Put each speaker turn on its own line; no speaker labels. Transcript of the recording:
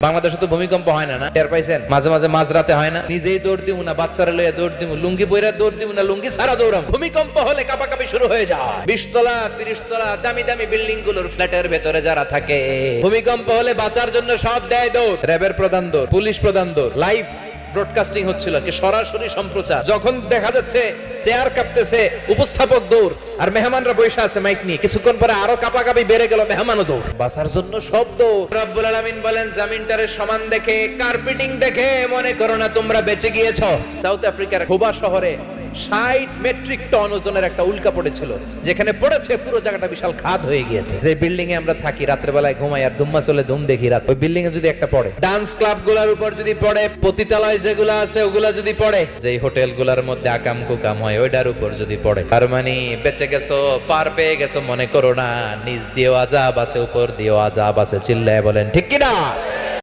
বাংলাদেশে তো ভূমিকম্প হয় না, না টের পাইছেন? মাঝে মাঝে মাঝরাতে হয় না, নিজেই দৌড় দিব না, বাচ্চারা লইয়া দৌড় দিব, লুঙ্গি পইরা দৌড় দিব না, লুঙ্গি ছাড়া দৌড়াম। ভূমিকম্প হলে কাঁপাকাঁপি শুরু হয়ে যায়। 20 তলা 30 তলা দামি দামি বিল্ডিং গুলোর ফ্ল্যাটের ভেতরে যারা থাকে, ভূমিকম্প হলে বাঁচার জন্য সব দেয় দৌড়। র্যাবের প্রধান দৌড়, পুলিশ প্রধান দৌড়। লাইভ ব্রডকাস্টিং হচ্ছিল, কি সরাসরি সম্প্রচার। যখন দেখা যাচ্ছে চেয়ার কাঁপতেছে, উপস্থাপক দৌড়, আর মেহমানরা বসে আছে মাইক নিয়ে। কিছুক্ষণ পরে আরো কাঁপাকাঁপি বেড়ে গেল, মেহমানও দৌড়। বাঁচার জন্য সব দৌড়। রব্বুল আলামিন বলেন, জামিনটারে সমান দেখে, কার্পেটিং দেখে মনে করো না তোমরা বেঁচে গিয়েছো। সাউথ আফ্রিকার খুবা শহরে 60 মেট্রিক টন ওজনের একটা উল্কা পড়েছিল, যেখানে পড়েছে পুরো জায়গাটা বিশাল খাদ হয়ে গিয়েছে। যে বিল্ডিং এ আমরা থাকি, রাত্রে বেলায় ঘুমাই আর ধুম্মা চলে ধুম দেখি রাত, ওই বিল্ডিং এ যদি একটা পড়ে, ডান্স ক্লাব গুলার উপর যদি পড়ে, পতিতালয় যেগুলো আছে ওগুলা যদি পড়ে, যেই হোটেল গুলার মধ্যে আকাম কুকাম হয় ওইটার উপর যদি পড়ে, তার মানে বেঁচে গেছো, পার পেয়ে গেছো মনে করো না। নিচ দিয়েও আযাব আছে, উপর দিয়েও আযাব আছে। চিল্লায় বলেন ঠিক কিনা?